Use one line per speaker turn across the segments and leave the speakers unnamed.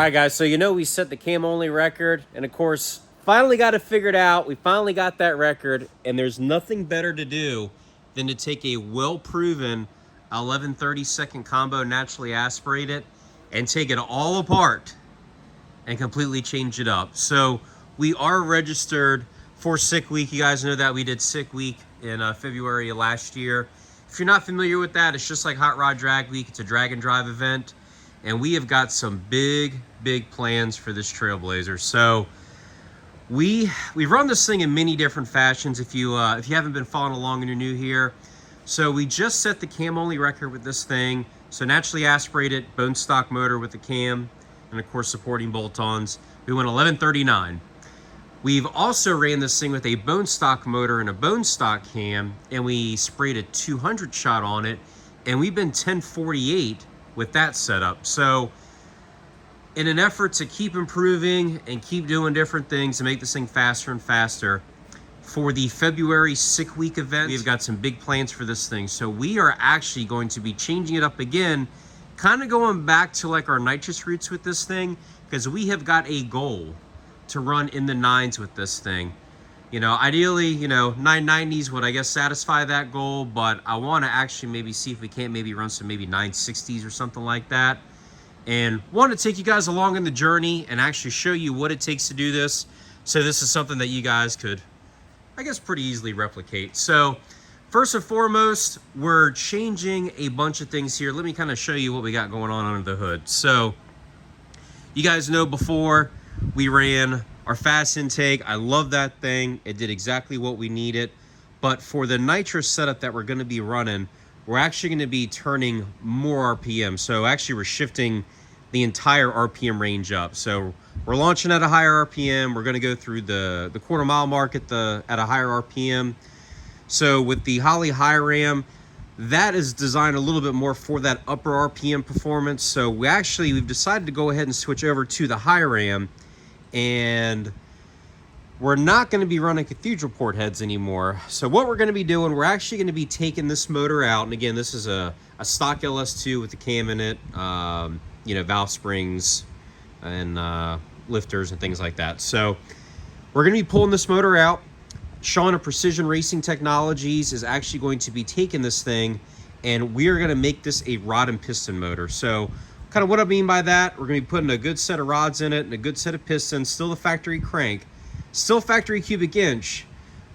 All right, guys, so we set the cam only record, and of course, finally got it figured out. We finally got that record, and there's nothing better to do than to take a well-proven 11/32 combo, naturally aspirate it, and take it all apart and completely change it up. So we are registered for Sick Week. You guys know that we did Sick Week in February of last year. If you're not familiar with that, it's just like Hot Rod Drag Week. It's a drag and drive event. And we have got some big plans for this Trailblazer. So we run this thing in many different fashions if you haven't been following along and you're new here. So we just set the cam only record with this thing. So naturally aspirated bone stock motor with the cam and of course supporting bolt-ons. We went 1139. We've also ran this thing with a bone stock motor and a bone stock cam, and we sprayed a 200 shot on it, and we've been 1048 with that setup. So in an effort to keep improving and keep doing different things to make this thing faster and faster, for the February Sick Week event, we've got some big plans for this thing. So we are actually going to be changing it up again, kind of going back to like our nitrous roots with this thing, because we have got a goal to run in the 9s with this thing. Ideally, 990s would, I guess, satisfy that goal, but I want to actually maybe see if we can't maybe run some maybe 960s or something like that. And want to take you guys along in the journey and actually show you what it takes to do this. So this is something that you guys could, I guess, pretty easily replicate. So first and foremost, we're changing a bunch of things here. Let me kind of show you what we got going on under the hood. So you guys know before we ran our fast intake. I love that thing. It did exactly what we needed. But for the nitrous setup that we're going to be running, we're actually going to be turning more RPM. So actually we're shifting the entire RPM range up. So we're launching at a higher RPM. We're going to go through the quarter mile mark at a higher RPM. So with the Holley High Ram, that is designed a little bit more for that upper RPM performance. So we've decided to go ahead and switch over to the High Ram, and we're not going to be running cathedral port heads anymore. So what we're going to be doing, we're actually going to be taking this motor out. And again, this is a stock LS2 with the cam in it, valve springs and lifters and things like that. So we're going to be pulling this motor out. Sean of Precision Racing Technologies is actually going to be taking this thing, and we are going to make this a rod and piston motor. So kind of what I mean by that, we're going to be putting a good set of rods in it and a good set of pistons, still the factory crank, still factory cubic inch,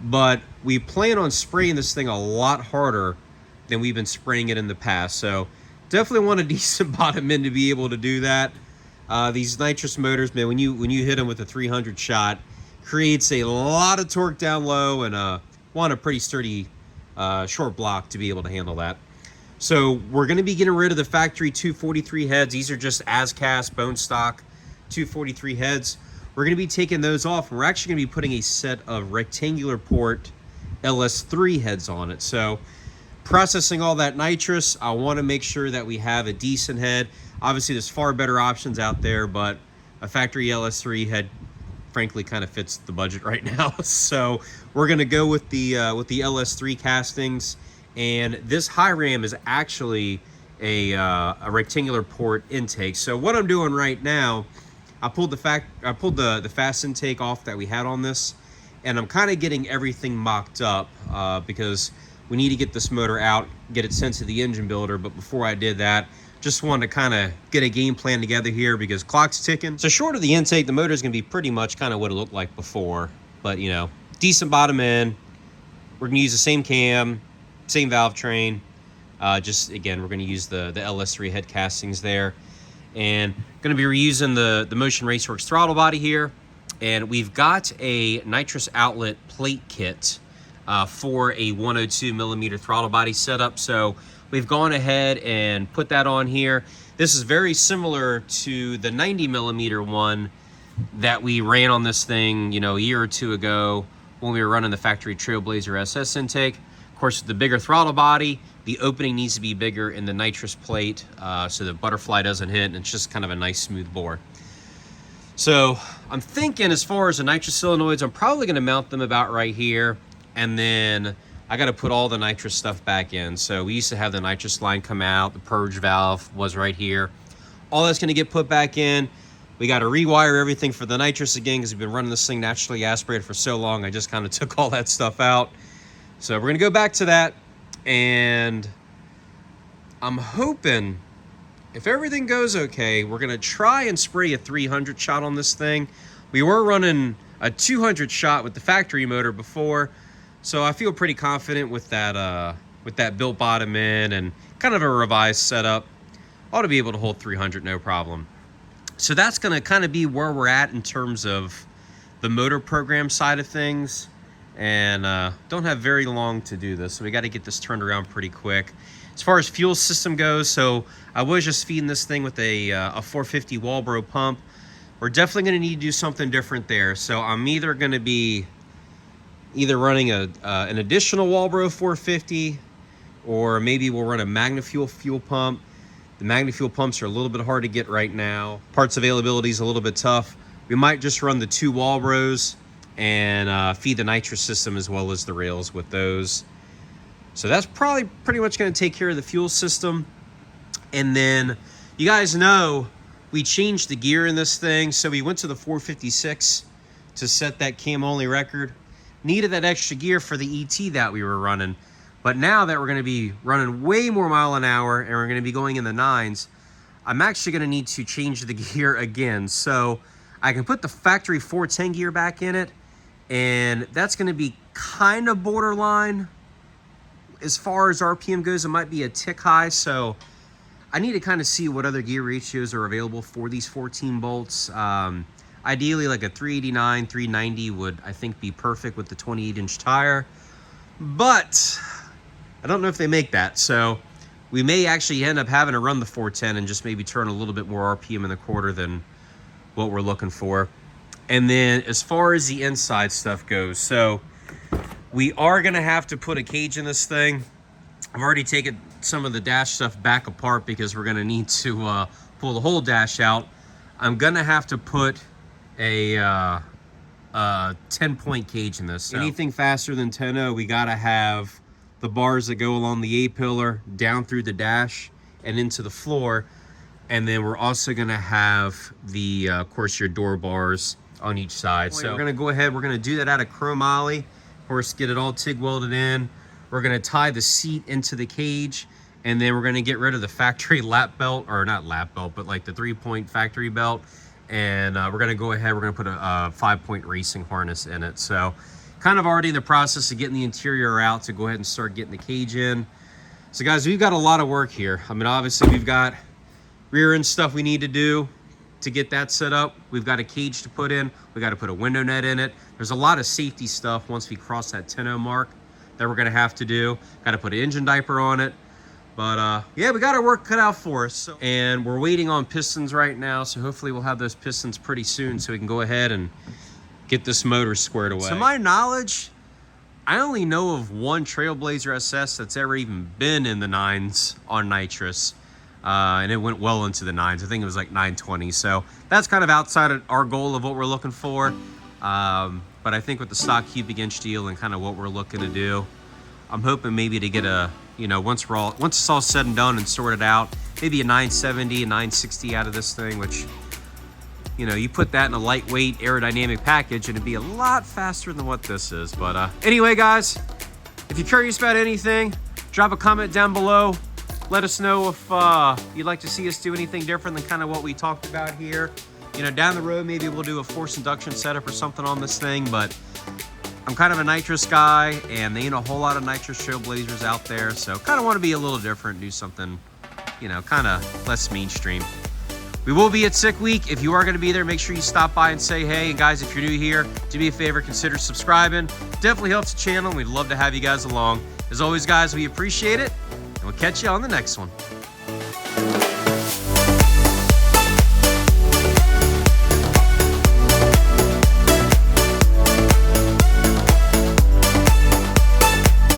but we plan on spraying this thing a lot harder than we've been spraying it in the past. So definitely want a decent bottom end to be able to do that. These nitrous motors, man, when you hit them with a 300 shot, creates a lot of torque down low, and want a pretty sturdy short block to be able to handle that. So we're going to be getting rid of the factory 243 heads. These are just as cast bone stock 243 heads. We're going to be taking those off, and we're actually going to be putting a set of rectangular port LS3 heads on it. So processing all that nitrous, I want to make sure that we have a decent head. Obviously there's far better options out there, but a factory LS3 head frankly kind of fits the budget right now. So we're going to go with the LS3 castings. And this High Ram is actually a rectangular port intake. So what I'm doing right now, I pulled the fast intake off that we had on this, and I'm kind of getting everything mocked up because we need to get this motor out, get it sent to the engine builder. But before I did that, just wanted to kind of get a game plan together here because clock's ticking. So short of the intake, the motor is going to be pretty much kind of what it looked like before, but decent bottom end. We're going to use the same cam, same valve train. Just again, we're going to use the LS3 head castings there, and going to be reusing the Motion Raceworks throttle body here. And we've got a nitrous outlet plate kit for a 102 millimeter throttle body setup. So we've gone ahead and put that on here. This is very similar to the 90 millimeter one that we ran on this thing, a year or two ago when we were running the factory Trailblazer SS intake. Of course, the bigger throttle body, the opening needs to be bigger in the nitrous plate so the butterfly doesn't hit, and it's just kind of a nice smooth bore. So I'm thinking as far as the nitrous solenoids, I'm probably going to mount them about right here, and then I got to put all the nitrous stuff back in. So we used to have the nitrous line come out, the purge valve was right here. All that's going to get put back in. We got to rewire everything for the nitrous again because we've been running this thing naturally aspirated for so long. I just kind of took all that stuff out. So we're going to go back to that. And I'm hoping if everything goes okay, we're going to try and spray a 300 shot on this thing. We were running a 200 shot with the factory motor before. So I feel pretty confident with that built bottom end and kind of a revised setup. Ought to be able to hold 300 no problem. So that's going to kind of be where we're at in terms of the motor program side of things. And don't have very long to do this, so we got to get this turned around pretty quick. As far as fuel system goes, so I was just feeding this thing with a 450 Walbro pump. We're definitely going to need to do something different there. So I'm either going to be running an additional Walbro 450, or maybe we'll run a MagnaFuel fuel pump. The MagnaFuel pumps are a little bit hard to get right now. Parts availability is a little bit tough. We might just run the 2 Walbros and feed the nitrous system as well as the rails with those. So that's probably pretty much going to take care of the fuel system. And then you guys know we changed the gear in this thing. So we went to the 456 to set that cam only record. Needed that extra gear for the ET that we were running. But now that we're going to be running way more mile an hour and we're going to be going in the 9s, I'm actually going to need to change the gear again. So I can put the factory 410 gear back in it, and that's going to be kind of borderline. As far as RPM goes, it might be a tick high. So I need to kind of see what other gear ratios are available for these 14 bolts. Ideally, like a 389, 390 would, I think, be perfect with the 28-inch tire. But I don't know if they make that, so we may actually end up having to run the 410 and just maybe turn a little bit more RPM in the quarter than what we're looking for. And then as far as the inside stuff goes, so we are going to have to put a cage in this thing. I've already taken some of the dash stuff back apart because we're going to need to pull the whole dash out. I'm going to have to put a 10-point cage in this. So anything faster than 10.0, we got to have the bars that go along the A-pillar down through the dash and into the floor. And then we're also going to have the, of course, your door bars on each side. So we're going to go ahead, we're going to do that out of chromoly. Of course, get it all TIG welded in. We're going to tie the seat into the cage, and then we're going to get rid of the factory lap belt, or not lap belt, but like the 3-point factory belt. And we're going to go ahead, we're going to put a 5-point racing harness in it. So kind of already in the process of getting the interior out to go ahead and start getting the cage in. So guys, we've got a lot of work here. I mean, obviously we've got rear end stuff we need to do to get that set up. We've got a cage to put in. We got to put a window net in it. There's a lot of safety stuff once we cross that 10.0 mark that we're going to have to do. Got to put an engine diaper on it. But yeah, we got our work cut out for us. So, and we're waiting on pistons right now. So hopefully we'll have those pistons pretty soon so we can go ahead and get this motor squared away. To my knowledge, I only know of one Trailblazer SS that's ever even been in the 9s on nitrous. And it went well into the 9s. I think it was like 920. So that's kind of outside of our goal of what we're looking for. But I think with the stock cubic inch deal and kind of what we're looking to do, I'm hoping maybe to get a, you know, once it's all said and done and sorted out, maybe a 970, a 960 out of this thing, which, you know, you put that in a lightweight aerodynamic package and it'd be a lot faster than what this is. But anyway, guys, if you're curious about anything, drop a comment down below. Let us know if you'd like to see us do anything different than kind of what we talked about here. You know, down the road, maybe we'll do a forced induction setup or something on this thing, but I'm kind of a nitrous guy, and there ain't a whole lot of nitrous Trailblazers out there, so kind of want to be a little different, do something, you know, kind of less mainstream. We will be at Sick Week. If you are going to be there, make sure you stop by and say hey. And guys, if you're new here, do me a favor, consider subscribing. Definitely helps the channel, and we'd love to have you guys along. As always, guys, we appreciate it, and we'll catch you on the next one.